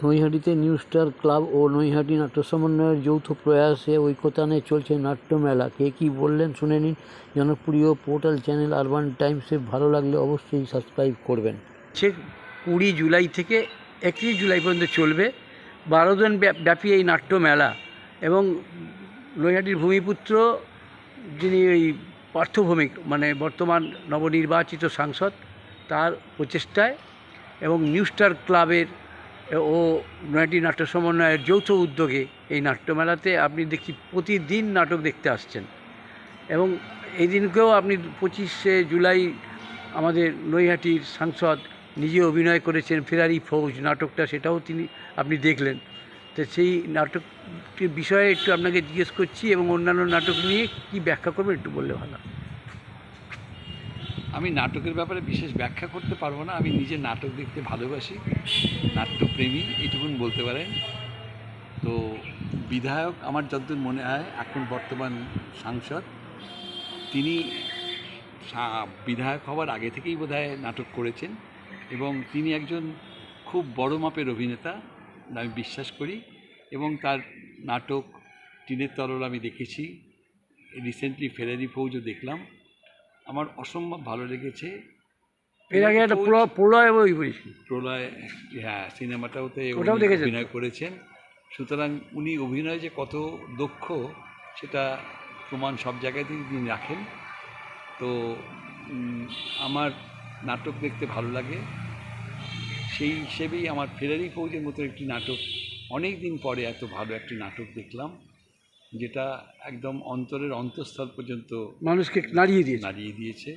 নৈহাটিতে new star club ও নৈহাটি নাট্য সমন্বয়ের যৌথ প্রয়াসে ঐকতানে চলছে নাট্যমেলা। কে কী বললেন শুনে নিন। জনপ্রিয় পোর্টাল চ্যানেল আরবান টাইমসে ভালো লাগলে অবশ্যই সাবস্ক্রাইব করবেন। 20 জুলাই থেকে 31 জুলাই পর্যন্ত চলবে 12 দিন ব্যাপী এই নাট্যমেলা। এবং নৈহাটির ভূমিপুত্র যিনি ওই পার্থভৌমিক মানে বর্তমান নবনির্বাচিত সাংসদ তার প্রচেষ্টায় এবং নিউ স্টার ক্লাবের ও নৈহাটি নাট্য সমন্বয়ের যৌথ উদ্যোগে এই নাট্যমেলাতে আপনি দেখি প্রতিদিন নাটক দেখতে আসছেন। এবং এই দিনকেও আপনি 25শে জুলাই আমাদের নৈহাটির সাংসদ নিজে অভিনয় করেছেন ফেরারি ফৌজ নাটকটা, সেটাও আপনি দেখলেন। তো সেই নাটকটির বিষয়ে একটু আপনাকে জিজ্ঞেস করছি এবং অন্যান্য নাটক নিয়ে কি ব্যাখ্যা করবেন একটু বললে ভালো। আমি নাটকের ব্যাপারে বিশেষ ব্যাখ্যা করতে পারবো না। আমি নিজে নাটক দেখতে ভালোবাসি, নাট্যপ্রেমী এইটুকুন বলতে পারেন। তো বিধায়ক আমার যতদূর মনে হয় এখন বর্তমান সাংসদ, তিনি বিধায়ক হওয়ার আগে থেকেই বোধহয় নাটক করেছেন এবং তিনি একজন খুব বড় মাপের অভিনেতা আমি বিশ্বাস করি। এবং তার নাটক টিনের তরল আমি দেখেছি, রিসেন্টলি ফেরারি ফৌজও দেখলাম, আমার অসম্ভব ভালো লেগেছে। এর আগে একটা প্রলয় প্রলয়, হ্যাঁ, সিনেমাটাওতে অভিনয় করেছেন। সুতরাং উনি অভিনয় যে কত দক্ষ সেটা প্রমাণ সব জায়গাতেই তিনি রাখেন। তো আমার নাটক দেখতে ভালো লাগে, সেই হিসেবেই আমার ফেরারি ফৌজের মতো একটি নাটক অনেক দিন পরে এত ভালো একটি নাটক দেখলাম, যেটা একদম অন্তরের অন্তঃস্থল পর্যন্ত মানুষকে নাড়িয়ে দিয়েছে।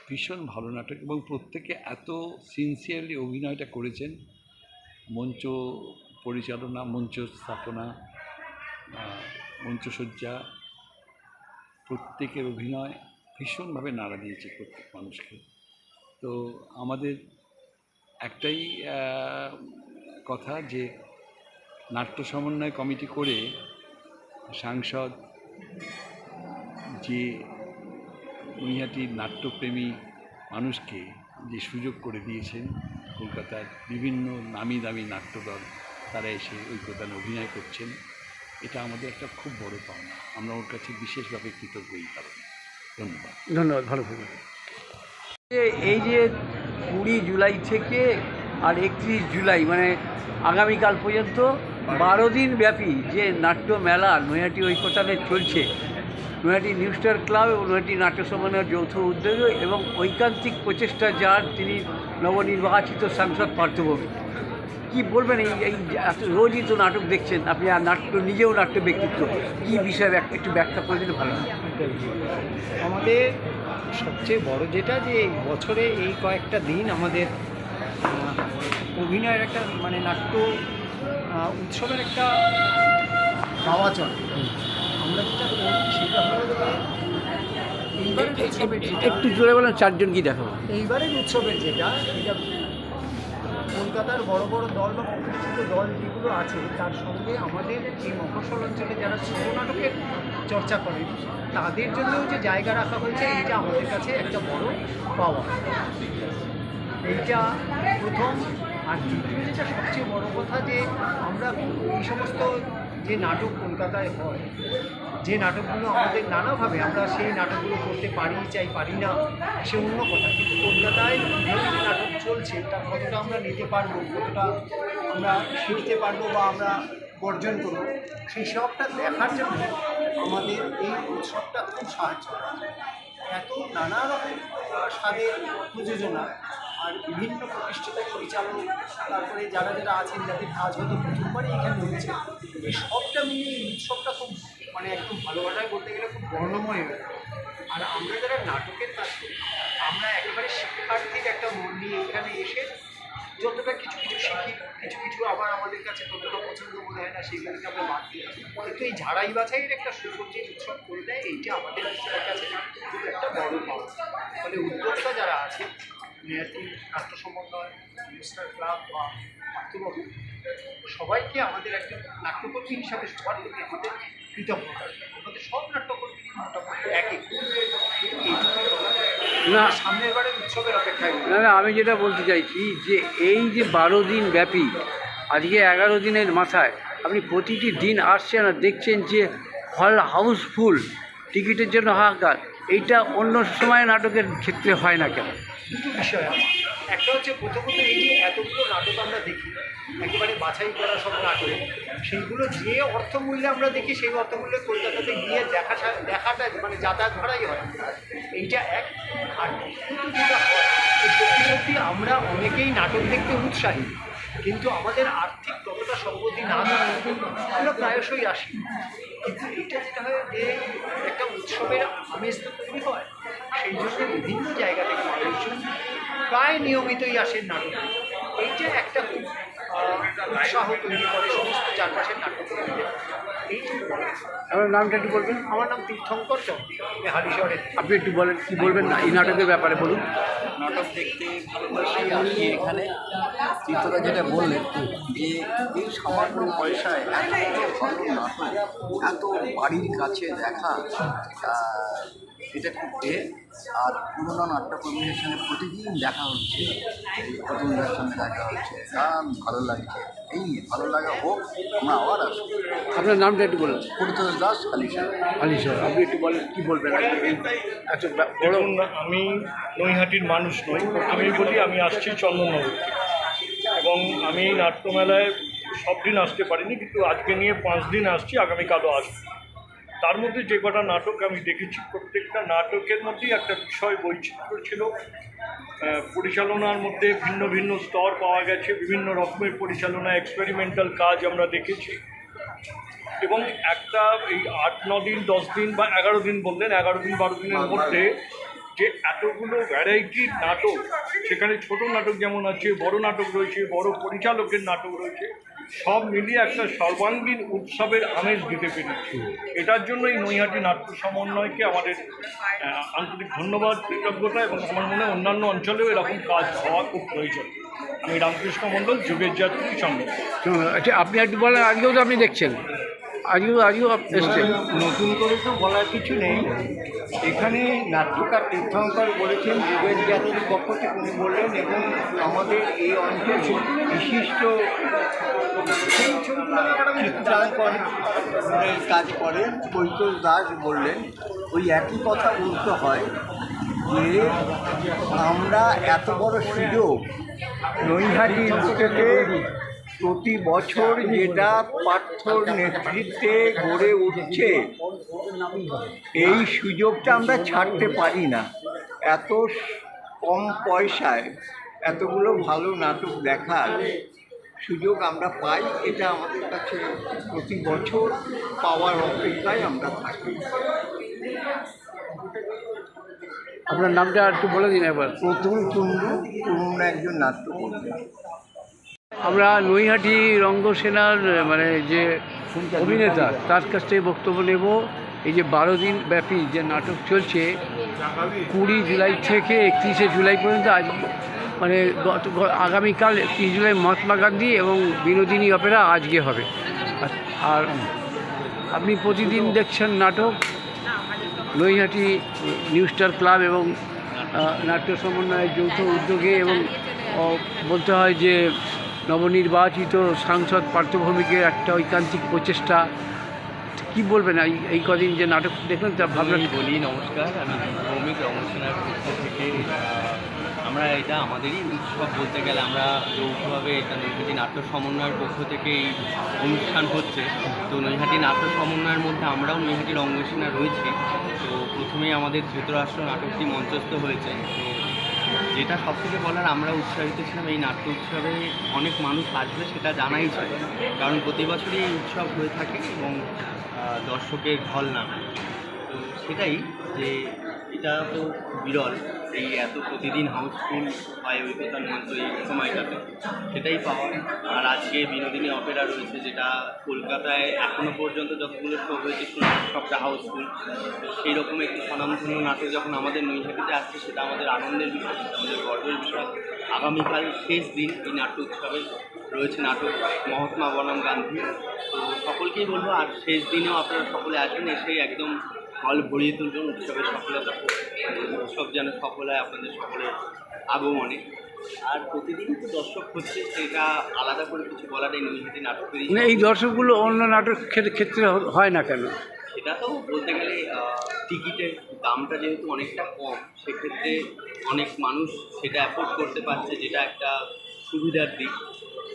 ভীষণ ভালো নাটক এবং প্রত্যেকে এত সিনসিয়ারলি অভিনয়টা করেছেন। মঞ্চ পরিচালনা, মঞ্চ স্থাপনা, মঞ্চসজ্জা, প্রত্যেকের অভিনয় ভীষণভাবে নাড়া দিয়েছে প্রত্যেক মানুষকে। তো আমাদের একটাই কথা যে নাট্য সমন্বয় কমিটি করে সাংসদ যে নৈহাটির নাট্যপ্রেমী মানুষকে যে সুযোগ করে দিয়েছেন, কলকাতার বিভিন্ন নামি দামি নাট্যদল তারা এসে ঐকতানে অভিনয় করছেন, এটা আমাদের একটা খুব বড় পাওনা। আমরা ওর কাছে বিশেষভাবে কৃতজ্ঞ এই কারণে। ধন্যবাদ, ভালো থাকবেন। এই যে 20 জুলাই থেকে আর 31 জুলাই মানে আগামীকাল পর্যন্ত 12 দিন ব্যাপী যে নাট্যমেলা নৈহাটি ঐকতানে চলছে, নৈহাটি নিউ স্টার ক্লাব এবং নৈহাটি নাট্য সমন্বয়ের যৌথ উদ্যোগে এবং ঐকান্তিক প্রচেষ্টা যার তিনি নবনির্বাচিত সাংসদ পার্থভৌমিক, কী বলবেন? এই রোজই তো নাটক দেখছেন আপনি, আর নিজেও নাট্য ব্যক্তিত্ব, কী বিষয়ে একটু ব্যাখ্যা করে দিলে ভালো হয়। আমাদের সবচেয়ে বড় যেটা যে বছরে এই কয়েকটা দিন আমাদের অভিনয়ের একটা মানে নাট্য উৎসবের একটা পাওয়া চলে। আমরা যেটা করি সেটা হলো এইবারের উৎসবের একটু জোরে বলেন, 4 জন কি দেখাবো। এইবারের উৎসবের যেটা এটা কলকাতার বড় বড় দল বা প্রতিষ্ঠিত দল যেগুলো আছে তার সঙ্গে আমাদের এই মফস্বল অঞ্চলে যারা ছোট নাটকের চর্চা করেন তাদের জন্যও যে জায়গা রাখা হয়েছে, এইটা আমাদের কাছে একটা বড় পাওয়া। এইটা প্রথম। আর দ্বিতীয় যেটা সবচেয়ে বড় কথা যে আমরা এই সমস্ত যে নাটক কলকাতায় হয়, যে নাটকগুলো আমাদের নানাভাবে আমরা সেই নাটকগুলো করতে পারি না সে অন্য কথা, কিন্তু কলকাতায় যে নাটক চলছে তার কতটা আমরা নিতে পারবো, কতটা আমরা শিখতে পারবো বা আমরা বর্জন করবো, সেই সবটা দেখার জন্য আমাদের এই উৎসবটা খুব সাহায্য করে। এত নানা রকম স্বাদের প্রযোজনা আর বিভিন্ন প্রতিষ্ঠিত পরিচালক, তারপরে যারা আছেন যাদের কাজ হয়তো প্রথমবারই এখানে হচ্ছে, এই সবটা মিলিয়ে এই উৎসবটা খুব মানে একদম ভালো ভাষায় বলতে গেলে খুব বর্ণময় হয়ে যায়। আর আমরা যারা নাটকের কাজ করি আমরা একেবারে শিক্ষার্থীর একটা মন নিয়ে এখানে এসে যতটা কিছু শিখি, কিছু আবার আমাদের কাছে ততটা পছন্দ মনে হয় না, সেগুলোকে আমরা বাদ দিই। কিন্তু এই ঝাড়াই বাছাইয়ের একটা সুসজ্জিত উৎসব করে দেয়, এইটা আমাদের কাছে খুব একটা বড় পাওয়া। ফলে উদ্যোক্তা যারা আছে নৈহাটি নাট্য সমন্বয়, নিউ স্টার ক্লাব বা পার্থভৌমিক, সবাইকে আমাদের একজন নাট্যকর্মী হিসাবে সবার প্রতি আমাদের কৃতজ্ঞতা। আমাদের সব নাট্যকর্মী মোটামুটি একই না সামনের বারের উৎসবের অপেক্ষায়। না, আমি যেটা বলতে চাইছি যে এই যে 12 দিন ব্যাপী, আজকে 11 দিনের মাথায় আপনি প্রতিটি দিন আসছেন আর দেখছেন যে হল হাউসফুল, টিকিটের জন্য হাহাকার। এইটা অন্য সময় নাটকের ক্ষেত্রে হয় না কেন? দুটো বিষয় আমার। একটা হচ্ছে প্রথমত এই যে এতগুলো নাটক আমরা দেখি, একেবারে বাছাই করা সব নাটক, সেইগুলো যে অর্থমূল্যে আমরা দেখি সেই অর্থমূল্যে কলকাতাতে গিয়ে দেখাটা মানে যাতায়াত করাই হয়, এইটা এক। আর দ্বিতীয়ত যেটা হয়, সত্যি সত্যি আমরা অনেকেই নাটক দেখতে উৎসাহী, কিন্তু আমাদের আর্থিক ততটা সম্পত্তি না থাকার জন্য আমরা প্রায়শই আসি। কিন্তু এইটা যেটা হয় যে একটা উৎসবের আমেজ তো তৈরি হয়, সেই জন্য বিভিন্ন জায়গা থেকে মানুষজন প্রায় নিয়মিতই আসেন নাটক। এইটা একটা খুব উৎসাহ তৈরি করে সমস্ত চারপাশের নাটক। এই আমার নামটা একটু বলবেন? আমার নাম তীর্থঙ্কর চৌধুরী, আমি হালিশহরে। আপনি একটু বলেন, কী বলবেন না এই নাটকের ব্যাপারে বলুন। নাটক দেখতে ভালোবাসি আমি এখানে। চিত্রটা যেটা বললেন যে এই সামান্য পয়সায় এত ভালো নাটক এত বাড়ির কাছে দেখা, এটা খুব আর পুরোনো নাট্যকর্মীদের সঙ্গে প্রতিদিন দেখা হচ্ছে, এই প্রথমদের সঙ্গে দেখা হচ্ছে, ভালো লাগছে। এই নিয়ে ভালো লাগা হোক, আমরা আবার আসবো। আপনার নামটা একটু বলুন। পরিতোষ দাস, হালিশহর। হালিশহর। আপনি একটু বলেন, কী বলবেন এই এত বড়? দেখুন, আমি নৈহাটির মানুষ নই। প্রথমেই বলি আমি আসছি চন্দননগর থেকে, এবং আমি এই নাট্যমেলায় সব দিন আসতে পারিনি, কিন্তু আজকে নিয়ে 5 দিন আসছি, আগামীকালও আসবো। তার মধ্যে যে কটা নাটক আমি দেখেছি, প্রত্যেকটা নাটকের মধ্যেই একটা বিষয় বৈচিত্র্য ছিল। পরিচালনার মধ্যে ভিন্ন ভিন্ন স্তর পাওয়া গেছে, বিভিন্ন রকমের পরিচালনা, এক্সপেরিমেন্টাল কাজ আমরা দেখেছি। এবং একটা এই 8-9 দিন 10 দিন বা 11 দিন বললেন, 11 দিন 12 দিনের মধ্যে যে এতগুলো ভ্যারাইটির নাটক, সেখানে ছোট নাটক যেমন আছে, বড় নাটক রয়েছে, বড় পরিচালকের নাটক রয়েছে, সব মিলিয়ে একটা সর্বাঙ্গীন উৎসবের আমেজ দিতে পেরেছি। এটার জন্যই নৈহাটি নাট্য সমন্বয়কে আমাদের আন্তরিক ধন্যবাদ, কৃতজ্ঞতা, এবং আমার মনে হয় অন্যান্য অঞ্চলেও এরকম কাজ হওয়া খুব প্রয়োজন। আমি রামকৃষ্ণ মণ্ডল, যুগের যাত্রী, চন্দ্রনগর। আচ্ছা, আপনি একটু বলেন, আজকেও তো আপনি দেখছেন, আজকেও এসছেন। নতুন করে তো বলার কিছু নেই। এখানে নাট্যকার তীর্থঙ্কর বলেছেন, যুগের জাতির পক্ষ থেকে উনি বললেন, এবং আমাদের এই অঞ্চলে বিশিষ্ট চিত্রাঙ্কনের কাজ করেন পরিতোষ দাস বললেন, ওই একই কথা বলতে হয় যে আমরা এত বড় সুযোগ নৈহাটির বুকেতে প্রতি বছর যেটা পার্থর নেতৃত্বে গড়ে উঠছে, এই সুযোগটা আমরা ছাড়তে পারি না। এত কম পয়সায় এতগুলো ভালো নাটক দেখার সুযোগ আমরা পাই, এটা আমাদের কাছে প্রতি বছর পাওয়ার অপেক্ষায় আমরা থাকি। আপনার নামটা একটু বলে দিন একবার। প্রতুল কুণ্ডু, পুরনো একজন নাট্যকর্মী। আমরা নৈহাটি রঙ্গসেনার মানে যে অভিনেতা, তার কাছ থেকে বক্তব্য নেব। এই যে 12 দিন ব্যাপী যে নাটক চলছে, 20 জুলাই থেকে 31শে জুলাই পর্যন্ত, আজ মানে আগামীকাল 30 জুলাই মহাত্মা গান্ধী এবং বিনোদিনী অপেরা আজকে হবে। আর আপনি প্রতিদিন দেখছেন নাটক, নৈহাটি নিউ স্টার ক্লাব এবং নাট্য সমন্বয়ের যৌথ উদ্যোগে, এবং বলতে হয় যে নবনির্বাচিত সাংসদ পার্থভৌমিকের একটা ঐকান্তিক প্রচেষ্টা। কি বলবেন এই কদিন যে নাটক দেখলেন, তা ভাবলেন? বলি নমস্কার, আমি ভৌমিক রঙ্গসেনার পক্ষ থেকে। আমরা এটা আমাদেরই উৎসব বলতে গেলে, আমরা যৌথভাবে এটা নৈহাটি নাট্য সমন্বয়ের পক্ষ থেকে এই অনুষ্ঠান হচ্ছে। তো নৈহাটি নাট্য সমন্বয়ের মধ্যে আমরাও নৈহাটি রঙ্গসেনা রয়েছি। তো প্রথমেই আমাদের ধৃতরাষ্ট্র নাটকটি মঞ্চস্থ হয়েছে। তো যেটা সবথেকে বলার, আমরা উৎসাহিত ছিলাম এই নাট্য উৎসবে অনেক মানুষ আসবে, সেটা জানাই ছিল, কারণ প্রতি বছরই এই উৎসব হয়ে থাকে এবং দর্শকের ঢল নামে। তো সেটাই যে এটা তো বিরল, এই এত প্রতিদিন হাউসফুল হয় ঐকতান মঞ্চ এই সময়টাতে, সেটাই পাওয়া। আর আজকে বিনোদিনী অপেরা রয়েছে, যেটা কলকাতায় এখনও পর্যন্ত যতগুলো শো হয়েছে সবটা হাউসফুল। তো সেই রকম একটি স্বনামধন্য নাটক যখন আমাদের নৈহাটিতে আসছে, সেটা আমাদের আনন্দের বিষয়, সেটা আমাদের গর্বের বিষয়। আগামীকাল শেষ দিন এই নাট্য উৎসবে রয়েছে নাটক মহাত্মা বনাম গান্ধী। তো সকলকেই বলবো, আর শেষ দিনেও আপনারা সকলে আসবেন, এসে একদম হল ভরিয়ে তুলবেন উৎসবের সফলতা। উৎসব যেন সফল হয় আপনাদের সকলের আগমনে। আর প্রতিদিনই তো দর্শক হচ্ছে, সেটা আলাদা করে কিছু বলার এই নৈহাটি নাটকেরই। এই দর্শকগুলো অন্য নাটক ক্ষেত্রে হয় না কেন? সেটা তো বলতে গেলে টিকিটের দামটা যেহেতু অনেকটা কম, সেক্ষেত্রে অনেক মানুষ সেটা অ্যাফোর্ড করতে পারছে, যেটা একটা সুবিধার দিক।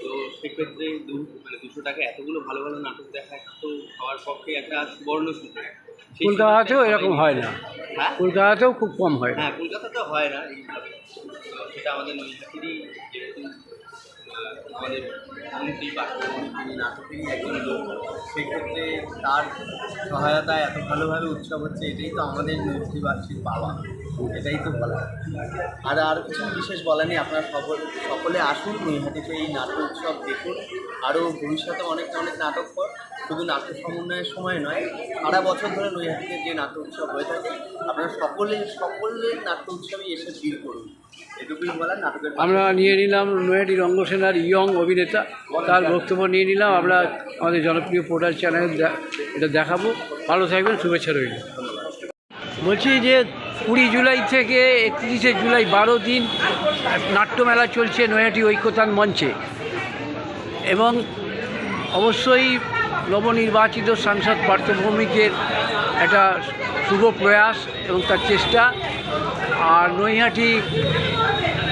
তো সেক্ষেত্রে 200 টাকা এতগুলো ভালো ভালো নাটক দেখা তো সবার পক্ষে একটা সুবর্ণ সুযোগ। কলকাতাতেও এরকম হয় না? হ্যাঁ, কলকাতাতেও খুব কম হয়। হ্যাঁ, কলকাতাতে হয় না এইভাবে। সেটা আমাদের নৈহাটিরই, যেহেতু আমাদের মন্ত্রী বাসুদেব নাটকেরই একজন লোক, সেক্ষেত্রে তার সহায়তায় এত ভালোভাবে উৎসব হচ্ছে, এটাই তো আমাদের নৈহাটিবাসীর পাওয়া, এটাই তো বলা। আর কিছু বিশেষ বলা নেই, আপনারা সকলে আসুন নৈহাটিতে, এই নাট্য উৎসব দেখুন। আরও ভবিষ্যতে অনেক নাটক পর, শুধু নাট্য সমন্বয়ের সময় নয়, সারা বছর ধরে নৈহাটিতে যে নাট্য উৎসব হয়ে থাকে, আপনারা সকলের নাট্য উৎসবে এসে ভিড় করুন, এটুকুই বলার। নাটকের আমরা নিয়ে নিলাম নৈহাটি রঙ্গসেনার ইয়ং অভিনেতা, তার বক্তব্য নিয়ে নিলাম। আমরা আমাদের জনপ্রিয় পোর্টাল চ্যানেল এটা দেখাবো। ভালো থাকবেন, শুভেচ্ছা রইল। বলছি যে 20 জুলাই থেকে 31 জুলাই 12 দিন নাট্যমেলা চলছে নৈহাটি ঐকতান মঞ্চে, এবং অবশ্যই নবনির্বাচিত সাংসদ পার্থ ভৌমিকের একটা শুভ প্রয়াস এবং তার চেষ্টা, আর নৈহাটি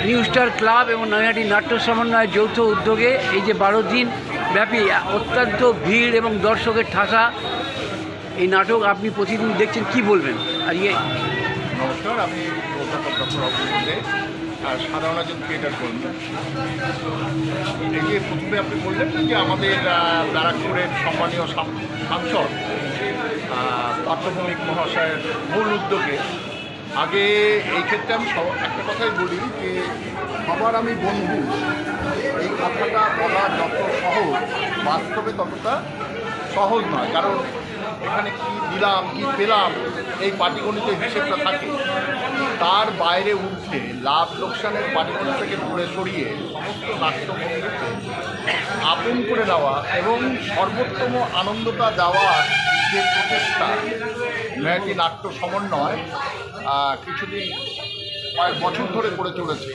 নিউ স্টার ক্লাব এবং নৈহাটি নাট্য সমন্বয়ের যৌথ উদ্যোগে এই যে 12 দিন ব্যাপী অত্যন্ত ভিড় এবং দর্শকের ঠাসা এই নাটক আপনি প্রতিদিন দেখছেন, কি বলবেন? আর নমস্কার, আমি অধ্যাপক ডক্টর অপূর্ব দে, সাধারণ একজন থিয়েটার কর্মী। এই যে প্রথমে আপনি বললেন যে আমাদের ব্যারাকপুরের সম্মানীয় সাংসদ পার্থ ভৌমিক মহাশয়ের মূল উদ্যোগে, আগে এই ক্ষেত্রে আমি একটা কথাই বলি যে সবার আমি বন্ধু, এই কথাটা বলা যত সহজ, বাস্তবে ততটা সহজ নয়। কারণ এখানে কি দিলাম কি পেলাম এই পাটিগণিতের হিসেবটা থাকে, তার বাইরে উঠে লাভ লোকসানের পাটিগণিত থেকে দূরে সরিয়ে সমস্ত নাট্যভঙ্গিকে আপন করে নেওয়া এবং সর্বোত্তম আনন্দটা দেওয়ার যে প্রচেষ্টা নৈহাটি নাট্য সমন্বয় কিছুদিন কয়েক বছর ধরে করে চলেছে,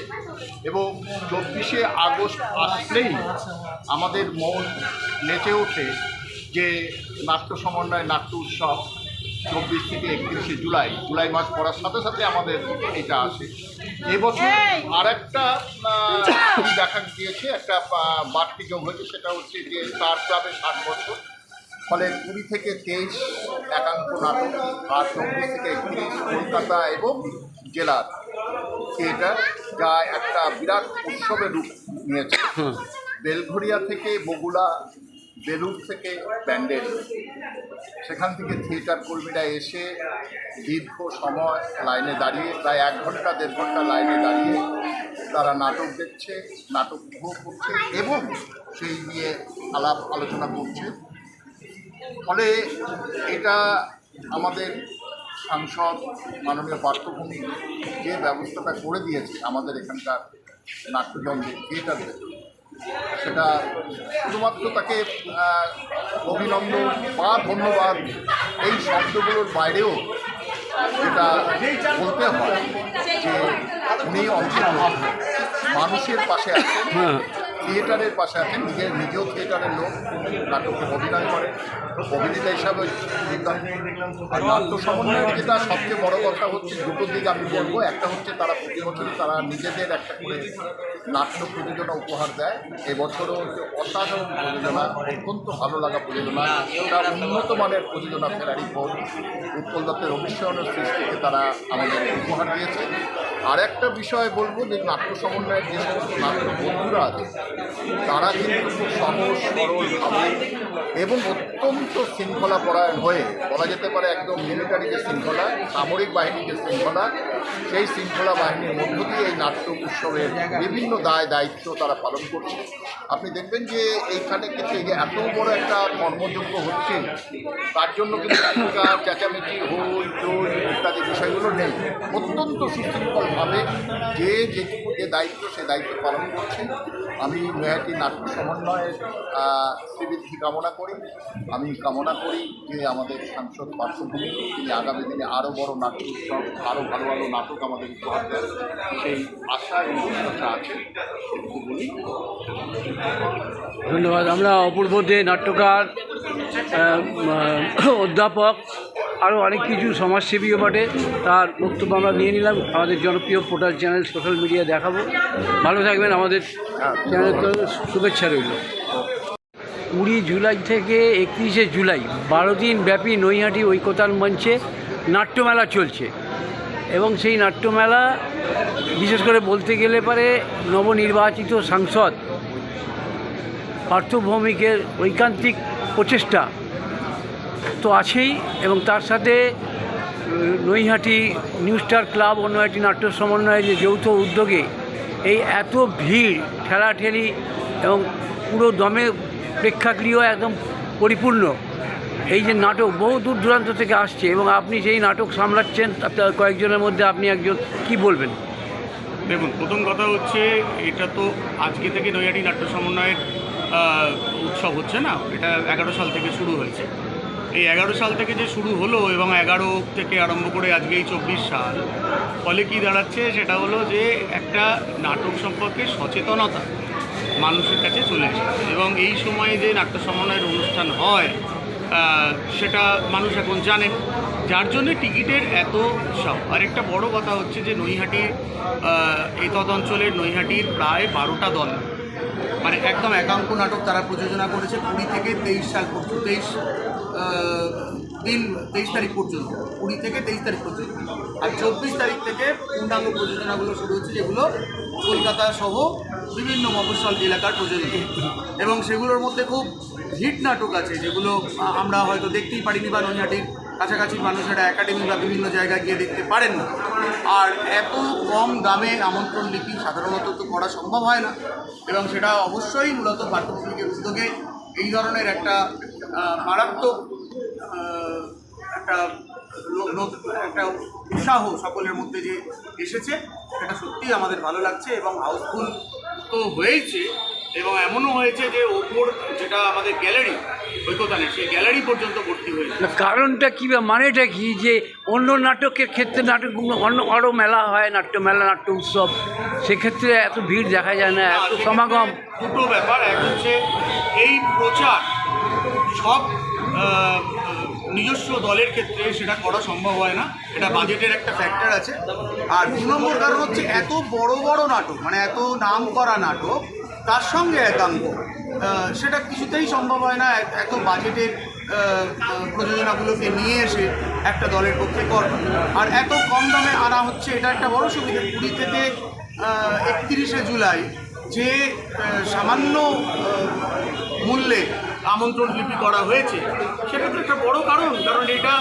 এবং 24শে আগস্ট আসলেই আমাদের মন নেচে ওঠে যে নাট্য সমন্বয় নাট্য উৎসব 24 থেকে 31শে জুলাই মাস পড়ার সাথে সাথে আমাদের এটা আসে। এবছর আর একটা দেখা গিয়েছে, একটা বাড়তি যোগ হয়েছে, সেটা হচ্ছে যে স্টার ক্লাবের 60 বছর, ফলে 20 থেকে 23 একাঙ্ক নাটক, আর 24 থেকে 31 কলকাতা এবং জেলার থিয়েটার, যা একটা বিরাট উৎসবের রূপ নিয়েছে। বেলঘরিয়া থেকে বগুড়া, বেলুর থেকে প্যান্ডেল, সেখান থেকে থিয়েটার কর্মীরা এসে দীর্ঘ সময় লাইনে দাঁড়িয়ে, প্রায় 1 ঘন্টা 1.5 ঘন্টা লাইনে দাঁড়িয়ে তারা নাটক দেখছে, নাটক উপভোগ করছে এবং সেই নিয়ে আলাপ আলোচনা করছে। ফলে এটা আমাদের সাংসদ মাননীয় পার্থ ভৌমিক যে ব্যবস্থাটা করে দিয়েছে আমাদের এখানকার নাট্যযন্ত্রের থিয়েটারদের, সেটা শুধুমাত্র তাকে অভিনন্দন বা ধন্যবাদ এই শব্দগুলোর বাইরেও যেটা বলতে হয় যে উনি অন্তত মানুষের পাশে আছেন, থিয়েটারের পাশে আছেন, নিজেও থিয়েটারের লোক, নাটকে অভিনয় করে, অভিনেতা হিসাবে আর নাট্য সমন্বয়ের যেটা সবচেয়ে বড় কথা হচ্ছে, দুটো দিক আমি বলবো। একটা হচ্ছে তারা প্রতি বছরই তারা নিজেদের একটা করে নাট্য প্রযোজনা উপহার দেয়। এবছরও হচ্ছে অসাধারণ প্রযোজনা, অত্যন্ত ভালো লাগা প্রযোজনা, এটা উন্নত মানের প্রযোজনা। ফেরারি ফোন, উৎপল দত্তের অবিস্মরণীয় সৃষ্টিকে তারা আমাদের উপহার দিয়েছে। আর একটা বিষয় বলবো যে নাট্য সমন্বয়ের যে সমস্ত নাট্য বন্ধুরা আছে, তারা কিন্তু খুব সহজ সরলভাবে এবং অত্যন্ত শৃঙ্খলা পরায়ণ হয়ে, বলা যেতে পারে একদম মিলিটারি যে শৃঙ্খলা, সামরিক বাহিনীর যে শৃঙ্খলা, সেই শৃঙ্খলা বাহিনীর মধ্য দিয়ে এই নাট্য উৎসবের বিভিন্ন দায়িত্ব তারা পালন করছে। আপনি দেখবেন যে এইখানে কিন্তু এই যে এত বড় একটা কর্মযজ্ঞ হচ্ছে, তার জন্য কিন্তু এখনকার চেঁচামেচি, হই চই ইত্যাদি বিষয়গুলো নেই। অত্যন্ত সুশৃঙ্খলভাবে যেটুকু যে দায়িত্ব সে দায়িত্ব পালন করছে। আমি নৈহাটি নাট্য সমন্বয়ের শ্রীবৃদ্ধি কামনা করি। আমি কামনা করি যে আমাদের সাংসদ পার্শ্বভূমি তিনি আগামী দিনে আরও বড় নাট্য উৎসব, আরও ভালো ভালো নাটক আমাদের উপহার দেন, সেই আশা এবং প্রত্যাশা আছে বলি। ধন্যবাদ। আমরা অপূর্ব দে নাট্যকার, অধ্যাপক, আরও অনেক কিছু সমাজসেবীও বটে, তার বক্তব্য আমরা নিয়ে নিলাম। আমাদের জনপ্রিয় পোর্টাল চ্যানেল সোশ্যাল মিডিয়া দেখাবো। ভালো থাকবেন, আমাদের চ্যানেল শুভেচ্ছা রইল। 20 জুলাই থেকে 31 জুলাই 12 দিন ব্যাপী নৈহাটি ঐকতান মঞ্চে নাট্যমেলা চলছে এবং সেই নাট্যমেলা বিশেষ করে বলতে গেলে পারে নবনির্বাচিত সাংসদ পার্থ ভৌমিকের ঐকান্তিক প্রচেষ্টা তো আছেই এবং তার সাথে নৈহাটি নিউ স্টার ক্লাব ও নৈহাটি নাট্য সমন্বয়ের যে যৌথ উদ্যোগে এই এত ভিড়, ঠেলাঠেলি এবং পুরো দমে প্রেক্ষাগৃহ একদম পরিপূর্ণ। এই যে নাটক বহু দূর দূরান্ত থেকে আসছে এবং আপনি সেই নাটক সামলাচ্ছেন, কয়েকজনের মধ্যে আপনি একজন, কি বলবেন? দেখুন, প্রথম কথা হচ্ছে এটা তো আজকে থেকে নৈহাটি নাট্য সমন্বয়ের উৎসব হচ্ছে না, এটা 11 সাল থেকে শুরু হয়েছে। এই 11 সাল থেকে যে শুরু হলো এবং 11 থেকে আরম্ভ করে আজকে এই 24 সাল, ফলে কি দাঁড়াচ্ছে সেটা হলো যে একটা নাটক সম্পর্কে সচেতনতা মানুষের কাছে চলে এসেছে এবং এই সময়ে যে নাট্য সমন্বয়ের অনুষ্ঠান হয় সেটা মানুষ এখন জানেন, যার জন্য টিকিটের এত উৎসাহ। আর একটা বড় কথা হচ্ছে যে নৈহাটির এই অঞ্চলের নৈহাটির প্রায় 12টা দল, মানে একদম একাঙ্ক নাটক তারা প্রযোজনা করেছে 20 থেকে 23 সাল পর্যন্ত, 23 তারিখ পর্যন্ত, 20 থেকে 23 তারিখ পর্যন্ত। আর 24 তারিখ থেকে পূর্ণাঙ্গ প্রযোজনাগুলো শুরু হচ্ছে, যেগুলো কলকাতা সহ বিভিন্ন মফস্বল এলাকার প্রযোজনা, এবং সেগুলোর মধ্যে খুব হিট নাটক আছে যেগুলো আমরা হয়তো দেখতেই পারিনি বা নৈহাটির কাছাকাছি মানুষেরা একাডেমি বা বিভিন্ন জায়গায় গিয়ে দেখতে পারেন না। আর এত কম দামে আমন্ত্রণ লিপি সাধারণত তো করা সম্ভব হয় না, এবং সেটা অবশ্যই মূলত পাঠ্যপুস্তকের উদ্যোগে এই ধরনের একটা মারাত্মক একটা উৎসাহ সকলের মধ্যে যে এসেছে, সেটা সত্যিই আমাদের ভালো লাগছে। এবং হাউসফুল তো হয়েছে, এবং এমনও হয়েছে যে ওপর যেটা আমাদের গ্যালারি ঐকতানের, সেই গ্যালারি পর্যন্ত ভর্তি হয়েছে। কারণটা কী বা মানেটা কি, যে অন্য নাটকের ক্ষেত্রে নাটকগুলো অন্য আরও মেলা হয়, নাট্যমেলা, নাট্য উৎসব, সেক্ষেত্রে এত ভিড় দেখা যায় না, এত সমাগম। দুটো ব্যাপার, এক হচ্ছে এই প্রচার সব নিজস্ব দলের ক্ষেত্রে সেটা করা সম্ভব হয় না, এটা বাজেটের একটা ফ্যাক্টর আছে। আর 2 নম্বর কারণ হচ্ছে এত বড় বড় নাটক, মানে এত নাম করা নাটক, তার সঙ্গে একাঙ্ক, সেটা কিছুতেই সম্ভব হয় না এত বাজেটের প্রযোজনাগুলোকে নিয়ে এসে একটা দলের পক্ষে করবে। আর এত কম দামে আনা হচ্ছে, এটা একটা বড় সুবিধা। 20 থেকে 31 জুলাই যে সামান্য মূল্যে আমন্ত্রণ লিপি করা হয়েছে, সেটা তো একটা বড় কারণ এটা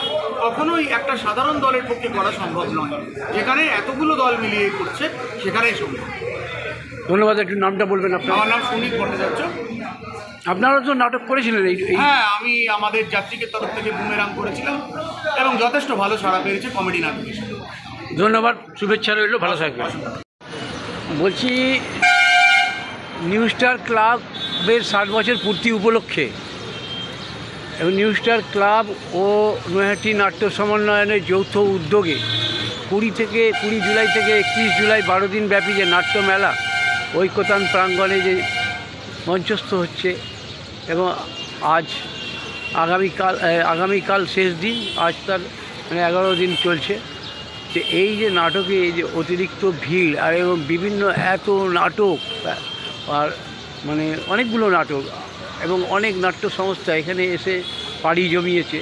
কখনোই একটা সাধারণ দলের পক্ষে করা সম্ভব নয়, যেখানে এতগুলো দল মিলিয়ে করছে সেখানেই সম্ভব। ধন্যবাদ। একটু নামটা বলবেন আপনার? আমার নাম সুনীল ভট্টাচার্য। আপনারা তো নাটক করেছিলেন? হ্যাঁ, আমি আমাদের যাত্রীকের তরফ থেকে বুমেরাং করেছিলাম এবং যথেষ্ট ভালো সাড়া পেয়েছে কমেডি নাটক হিসেবে। ধন্যবাদ, শুভেচ্ছা রইল, ভালো থাকবেন। বলছি, নিউ স্টার ক্লাবের 60 বছর পূর্তি উপলক্ষে এবং নিউ স্টার ক্লাব ও নৈহাটি নাট্য সমন্বয়ের যৌথ উদ্যোগে 20 জুলাই থেকে 31 জুলাই 12 দিন ব্যাপী যে নাট্যমেলা ঐকতান প্রাঙ্গণে যে মঞ্চস্থ হচ্ছে, এবং আগামীকাল শেষ দিন, আজ তার মানে 11 দিন চলছে। তো এই যে নাটকে এই যে অতিরিক্ত ভিড় আর এবং বিভিন্ন এত নাটক, আর মানে অনেকগুলো নাটক এবং অনেক নাট্য সংস্থা এখানে এসে পাড়ি জমিয়েছে,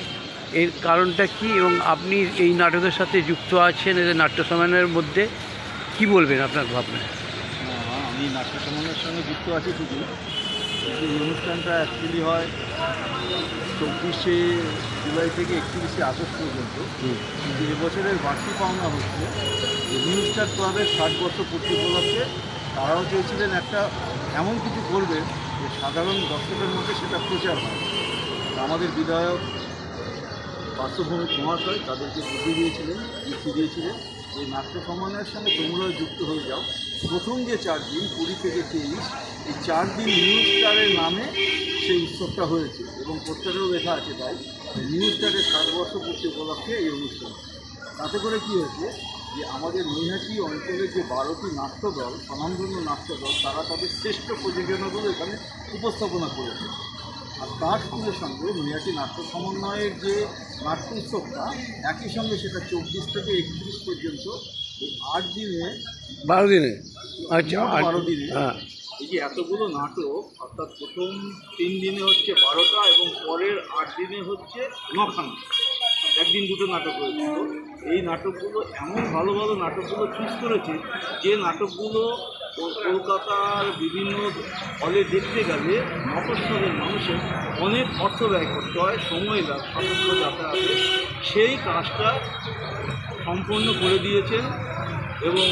এর কারণটা কি? এবং আপনি এই নাটকের সাথে যুক্ত আছেন, এদের নাট্য সমন্বয়ের মধ্যে কি বলবেন আপনার ভাবনা? আমি নাট্য সমন্বয়ের সঙ্গে যুক্ত আছি ঠিকই, তো এই অনুষ্ঠানটা অ্যাকচুয়ালি হয় 24শে জুলাই থেকে 31শে আগস্ট পর্যন্ত। কিন্তু এবছরের বাড়তি পাওনা হচ্ছে যে নিউ স্টার ক্লাবের 60 বছর পূর্তি উপলক্ষে তারাও চেয়েছিলেন একটা এমন কিছু করবেন যে সাধারণ দর্শকের মধ্যে সেটা প্রচার হয়। আমাদের বিধায়ক পার্শ্বভৌমিক মহাশয় তাদেরকে বুদ্ধি দিয়েছিলেন, যুক্তি দিয়েছিলেন এই নাট্য সমন্বয়ের সঙ্গে তোমরাও যুক্ত হয়ে যাও। প্রথম যে 4 দিন 20 থেকে 23 এই 4 দিন নিউ স্টারের নামে সেই উৎসবটা হয়েছে এবং পোস্টারেও লেখা আছে তাই নিউ স্টারের 60 বর্ষ পূর্তি উপলক্ষে এই অনুষ্ঠান। তাতে করে কী হয়েছে যে আমাদের নৈহাটি অঞ্চলের যে 12টি নাট্যদল, স্বনামধন্য নাট্যদল, তারা তাদের শ্রেষ্ঠ প্রযোজনাগুলো এখানে উপস্থাপনা করেছে। আর তার সঙ্গে সঙ্গে নৈহাটি নাট্য সমন্বয়ের যে নাট্য উৎসবটা একই সঙ্গে সেটা 24 থেকে 31 পর্যন্ত এই 8 দিনে 12 দিনে, আচ্ছা 12 দিনে হ্যাঁ, এই যে এতগুলো নাটক, অর্থাৎ প্রথম 3 দিনে হচ্ছে 12টা এবং পরের 8 দিনে হচ্ছে 9খানা, একদিন 2টো নাটক হয়েছিল। এই নাটকগুলো এমন ভালো ভালো নাটকগুলো চুজ করেছে যে নাটকগুলো কলকাতার বিভিন্ন হলে দেখতে গেলে মফস্বলের মানুষের অনেক অর্থ ব্যয় করতে হয়, সময় লাগে, সাপেক্ষ যাতায়াতে। সেই কাজটা সম্পন্ন করে দিয়েছেন এবং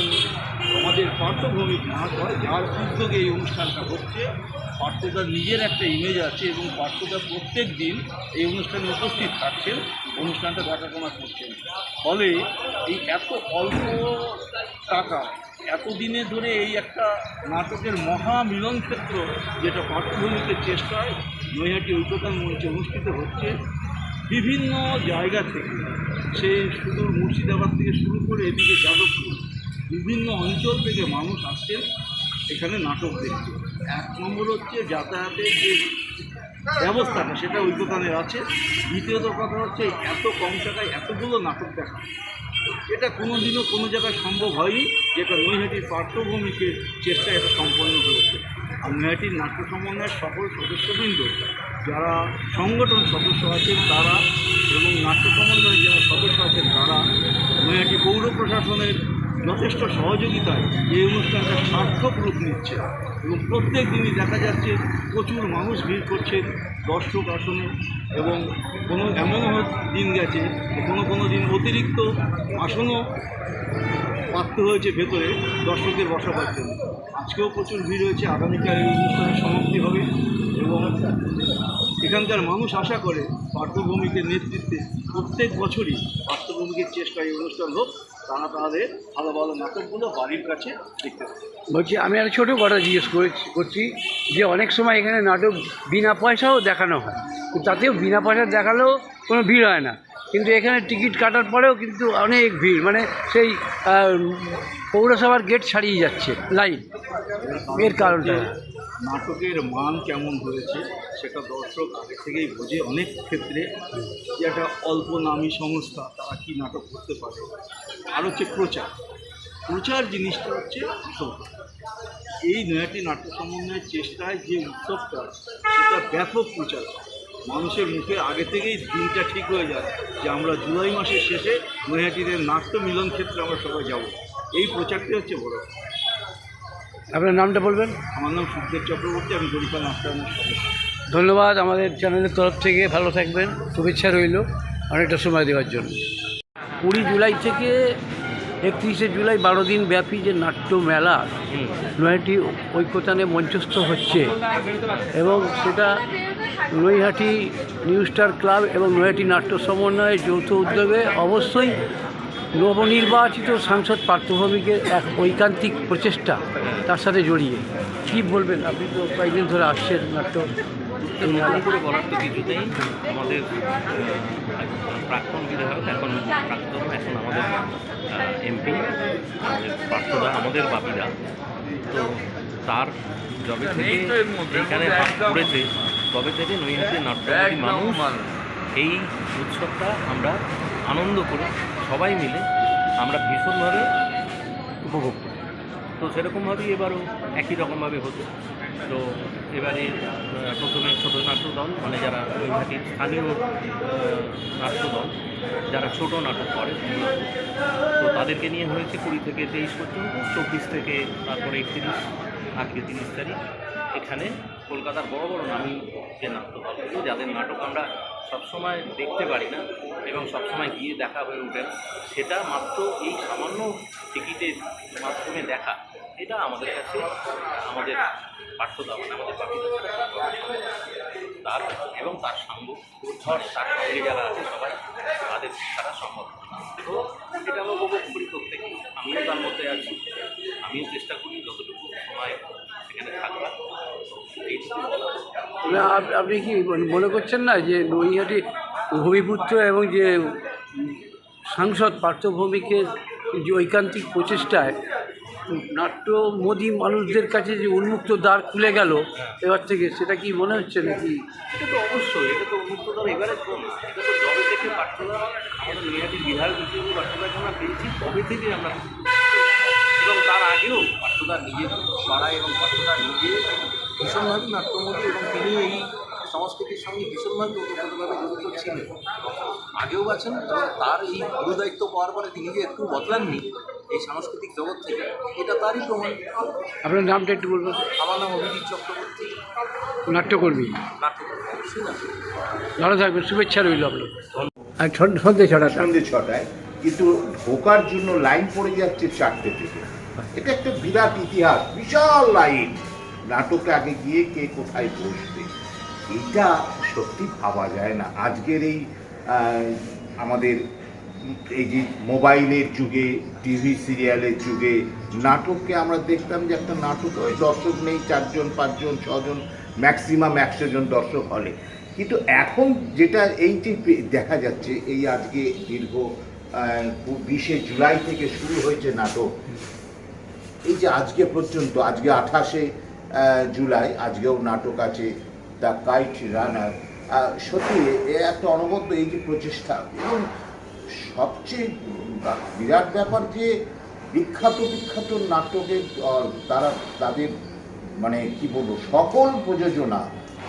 আমাদের পার্থভৌমিক মহাশয়, যার উদ্যোগে এই অনুষ্ঠানটা হচ্ছে। পার্থদার নিজের একটা ইমেজ আছে এবং পার্থদা প্রত্যেক দিন এই অনুষ্ঠানে উপস্থিত থাকছেন, অনুষ্ঠানটা দেখাশোনা করছেন। ফলে এই এত অল্প টাকা এতদিনে ধরে এই একটা নাটকের মহা মিলন ক্ষেত্র যেটা পার্থভৌমিকের চেষ্টায় নৈহাটি ঐক্যতান মঞ্চে অনুষ্ঠিত হচ্ছে, বিভিন্ন জায়গা থেকে, সেই সুদূর মুর্শিদাবাদ থেকে শুরু করে এদিকে যাদবপুর, বিভিন্ন অঞ্চল থেকে মানুষ আসছেন এখানে নাটক দেখতে। 1 নম্বর হচ্ছে যাতায়াতের যে ব্যবস্থাটা সেটা ঐক্যতানের আছে। দ্বিতীয়ত কথা হচ্ছে এত কম টাকায় এতগুলো নাটক দেখা, এটা কোনো দিনও কোনো জায়গায় সম্ভব হয়নি, যেটা নৈহাটির পার্শ্বভূমিকে চেষ্টায় এটা সম্পন্ন হয়েছে। আর নৈহাটির নাট্য সমন্বয়ের সকল সদস্যবৃন্দ, যারা সংগঠন সদস্য আছেন তারা এবং নাট্য সমন্বয়ের যারা সদস্য আছেন তারা, নৈহাটি পৌর প্রশাসনের যথেষ্ট সহযোগিতায় এই অনুষ্ঠানটা সার্থক রূপ নিচ্ছে এবং প্রত্যেক দিনই দেখা যাচ্ছে প্রচুর মানুষ ভিড় করছেন দর্শক আসনে। এবং কোনো এমনও দিন গেছে কোনো দিন অতিরিক্ত আসনও পাততে হয়েছে ভেতরে দর্শকদের বসাবার জন্য। আজকেও প্রচুর ভিড় হয়েছে। আগামীকাল এই অনুষ্ঠানের সমাপ্তি হবে এবং এখানকার মানুষ আশা করে পার্থভৌমিকের নেতৃত্বে প্রত্যেক বছরই পার্থভৌমিকের চেষ্টায় এই অনুষ্ঠান হোক, তারা তাদের ভালো ভালো নাটকগুলো বাড়ির কাছে দেখতে পাবে। বলছি আমি একটা ছোটো কথা জিজ্ঞেস করছি যে অনেক সময় এখানে নাটক বিনা পয়সাও দেখানো হয়, তো তাতেও বিনা পয়সা দেখালেও কোনো ভিড় হয় না, কিন্তু এখানে টিকিট কাটার পরেও কিন্তু অনেক ভিড়, মানে সেই পৌরসভার গেট ছাড়িয়ে যাচ্ছে লাইন। এর কারণটা নাটকের মান কেমন হয়েছে সেটা দর্শক আগে থেকেই বোঝে। অনেক ক্ষেত্রে যে একটা অল্প নামী সংস্থা তারা কী নাটক করতে পারে। আর হচ্ছে প্রচার জিনিসটা হচ্ছে উৎসব। এই নৈহাটি নাট্য সমন্বয়ের চেষ্টায় যে উৎসবটা সেটা ব্যাপক প্রচার, মানুষের মুখে আগে থেকেই দিনটা ঠিক হয়ে যায় যে আমরা জুলাই মাসের শেষে নৈহাটিদের নাট্য মিলন ক্ষেত্রে আমরা সবাই যাব। এই প্রচারটি হচ্ছে বড়। আপনার নামটা বলবেন? আমার নাম সুখদেব চক্রবর্তী, আমি গরিকা নাট্যায়নের সদস্য। ধন্যবাদ আমাদের চ্যানেলের তরফ থেকে, ভালো থাকবেন, শুভেচ্ছা রইল অনেকটা সময় দেওয়ার জন্য। 20 জুলাই থেকে 31শে জুলাই 12 দিন ব্যাপী যে নাট্য মেলা নৈহাটি ঐক্যতানে মঞ্চস্থ হচ্ছে এবং সেটা নৈহাটি নিউ স্টার ক্লাব এবং নৈহাটি নাট্য সমন্বয়ের যৌথ উদ্যোগে অবশ্যই নবনির্বাচিত সাংসদ পার্থভৌমিকের এক ঐকান্তিক প্রচেষ্টা তার সাথে জড়িয়ে। কী বলবেন? আপনি তো কয়েকদিন ধরে আসছেন নাট্য নতুন করে বলার তো কিছুতেই। আমাদের প্রাক্তন বিধায়ক, এখন আমাদের এমপি, আমাদের পার্থদা, আমাদের বাপিদা, তো তার জবে থেকে এখানে করেছে তবে থেকে নৈহাটির নাট্যবাদী মানুষ এই উৎসবটা আমরা আনন্দ করে সবাই মিলে আমরা ভীষণভাবে উপভোগ করি। তো সেরকমভাবেই এবারও একই রকমভাবে হতো। তো এবারে প্রথমে ছোটো নাট্যদল, মানে যারা নৈহাটির স্থানীয় নাট্যদল, যারা ছোট নাটক করে, তো তাদেরকে নিয়ে হয়েছে 20 থেকে 23 পর্যন্ত, 24 থেকে তারপরে 31, আজকে 30 তারিখ। এখানে কলকাতার বড় বড় নামী যে নাট্যদলগুলো, যাদের নাটক আমরা সবসময় দেখতে পারি না এবং সবসময় গিয়ে দেখা হয়ে ওঠে না, সেটা মাত্র এই সামান্য টিকিটের মাধ্যমে দেখা, এটা আমাদের কাছে আমাদের পাঠ্যতা, মানে আমাদের তার এবং তার সঙ্গ তার সঙ্গে যারা আছে সবাই তাদের ছাড়া সম্ভব। তো এটা আমরা উপভোগ করি প্রত্যেকে, আমিও তার মধ্যে আছি, আমিও চেষ্টা করি যতটুকু সময় সেখানে থাকবার। এইটুকু আপনি কি মনে করছেন না যে নৈহাটি ভূমিপুত্র এবং যে সাংসদ পার্থ ভৌমিকের যে ঐকান্তিক প্রচেষ্টায় নাট্যমোদী মানুষদের কাছে যে উন্মুক্ত দ্বার খুলে গেল এবার থেকে, সেটা কি মনে হচ্ছে নাকি? এটা তো অবশ্যই, এটা তো উন্মুক্ততার এবারে কম, এটা তো যবে থেকে পাঠ্যদা আমাদের নৈহাটির বিধায়ক হিসেবে পাঠ্যদাকে আমরা পেয়েছি তবে থেকে আমরা, এবং তার আগেও পাঠ্যদা নিজের পাড়ায় এবং পাঠ্যদা নিজে ভীষণভাবে নাট্যমোদী এবং তিনি এই সংস্কৃতির সঙ্গে ভীষণভাবে ওতপ্রোতভাবে জড়িত ছিলেন, আগেও আছেন, এবং তার এই গুরুদায়িত্ব পাওয়ার পরে তিনি যে একটু বদলাননি এই সাংস্কৃতিক জগৎ থেকে, এটা তারই প্রমাণ। আপনার নামটা একটু বলবেন? আমার নাম অভিজিৎ চক্রবর্তী, নাট্যকর্মী। নাট্যকর্মী। ভালো থাকবেন, শুভেচ্ছা রইল আপনার। আর সন্ধ্যে ছটা সন্ধ্যে 6টায়, কিন্তু ঢোকার জন্য লাইন পড়ে যাচ্ছে 4টে থেকে। এটা একটা বিরাট ইতিহাস, বিশাল লাইন। নাটকে আগে গিয়ে কে কোথায় বসবে, এটা সত্যি ভাবা যায় না। আজকের এই আমাদের এই যে মোবাইলের যুগে, টিভি সিরিয়ালের যুগে, নাটককে আমরা দেখতাম যে একটা নাটক ওই দর্শক নেই, 4 জন 5 জন 6 জন, ম্যাক্সিমাম 100 জন দর্শক হলে। কিন্তু এখন যেটা এই যে দেখা যাচ্ছে, এই আজকে দীর্ঘ 20শে জুলাই থেকে শুরু হয়েছে নাটক, এই যে আজকে পর্যন্ত, আজকে 28শে জুলাই, আজকেও নাটক আছে দ্য কাইট রানার। সত্যি একটা অনবদ্য এই যে প্রচেষ্টা, এবং সবচেয়ে বিরাট ব্যাপার যে বিখ্যাত নাটকের তাদের মানে কি বলবো, সকল প্রযোজনা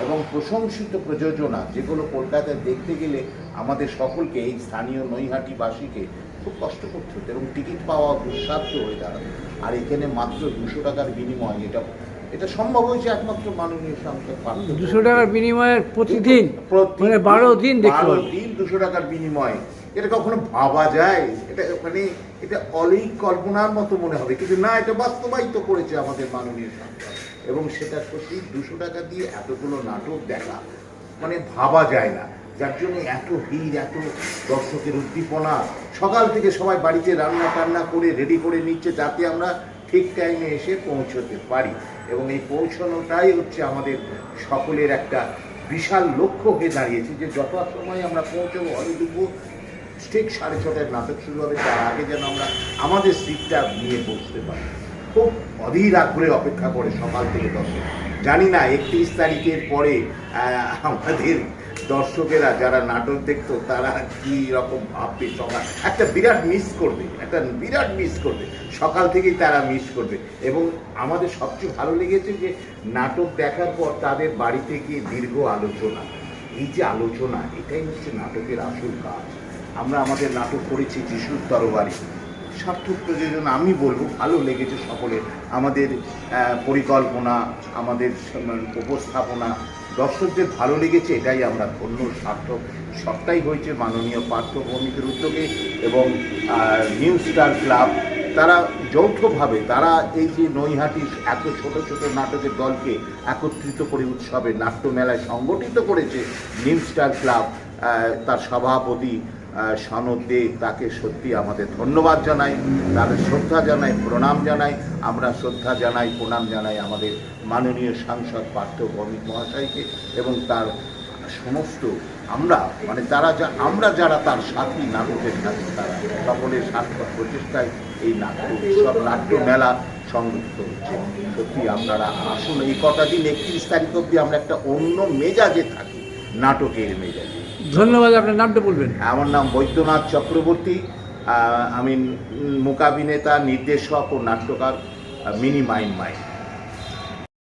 এবং প্রশংসিত প্রযোজনা, যেগুলো কলকাতায় দেখতে গেলে আমাদের সকলকে, এই স্থানীয় নৈহাটিবাসীকে খুব কষ্ট করতে হতো এবং টিকিট পাওয়া দুঃসাধ্য হয়ে দাঁড়াবে। আর এখানে মাত্র 200 টাকার বিনিময় এটা সম্ভব হয়েছে একমাত্র মাননীয় সাংসদ। 200 টাকার বিনিময়ে প্রতিদিন, মানে 12 দিন দেখতে পাবেন। 12 দিন 200 টাকার বিনিময়ে, এটা কখনো ভাবা যায়? এটা মানে এটা অলৌকিক কল্পনার মতো মনে হবে, কিন্তু না, এটা বাস্তবায়িত করেছে আমাদের মাননীয় সাংসদ। এবং সেটা সত্যি 200 টাকা দিয়ে এতগুলো নাটক দেখা মানে ভাবা যায় না। যার জন্য এত ভিড়, এত দর্শকের উদ্দীপনা, সকাল থেকে সবাই বাড়িতে রান্না টান্না করে রেডি করে নিচ্ছে যাতে আমরা ঠিক টাইমে এসে পৌঁছতে পারি। এবং এই পৌঁছানোটাই হচ্ছে আমাদের সকলের একটা বিশাল লক্ষ্য হয়ে দাঁড়িয়েছে, যে যত সময় আমরা পৌঁছবো, হলে ঢুকবো, ঠিক 6:30টায় নাটক শুরু হবে, তার আগে যেন আমরা আমাদের সিটটা নিয়ে বসতে পারি। খুব অধীর আগ্রহে অপেক্ষা করে সকাল থেকে দর্শক। জানি না 31 তারিখের পরে আমাদের দর্শকেরা যারা নাটক দেখতো তারা কি রকম ভাববে, সকাল একটা বিরাট মিস করবে, সকাল থেকেই তারা মিস করবে। এবং আমাদের সবচেয়ে ভালো লেগেছে যে নাটক দেখার পর তাদের বাড়িতে গিয়ে দীর্ঘ আলোচনা, এই যে আলোচনা, এটাই হচ্ছে নাটকের আসল কাজ। আমরা আমাদের নাটক করেছি যিশুর তরবারি, সার্থক প্রযোজনা, আমি বলবো ভালো লেগেছে সকলের। আমাদের পরিকল্পনা, আমাদের উপস্থাপনা দর্শকদের ভালো লেগেছে, এটাই আমরা ধন্য, সার্থক। সবটাই হয়েছে মাননীয় পার্থ ভৌমিকের উদ্যোগে এবং নিউ স্টার ক্লাব, তারা যৌথভাবে তারা এই যে নৈহাটির এত ছোট ছোট নাটকের দলকে একত্রিত করে উৎসবে নাট্যমেলায় সংগঠিত করেছে নিউ স্টার ক্লাব, তার সভাপতি সনদ দে, তাকে সত্যি আমাদের ধন্যবাদ জানাই, তাদের শ্রদ্ধা জানাই, প্রণাম জানাই। আমরা শ্রদ্ধা জানাই, প্রণাম জানাই আমাদের মাননীয় সাংসদ পার্থ ভৌমিক মহাশয়কে এবং তার সমস্ত আমরা যারা তার সাথী নাটকের সাথে, তারা সকলের সার্থক প্রচেষ্টায় এই নাট্য মেলা সংগঠিত হচ্ছে। সত্যি আপনারা আসুন, এই কটা দিন 31 তারিখ অবধি আমরা একটা অন্য মেজাজে থাকি, নাটকের মেজাজে। ধন্যবাদ। আপনার নামটা বলবেন? আমার নাম বৈদ্যনাথ চক্রবর্তী, আমি মূকাভিনেতা, নির্দেশক ও নাট্যকার, মিনি মাইন্ড।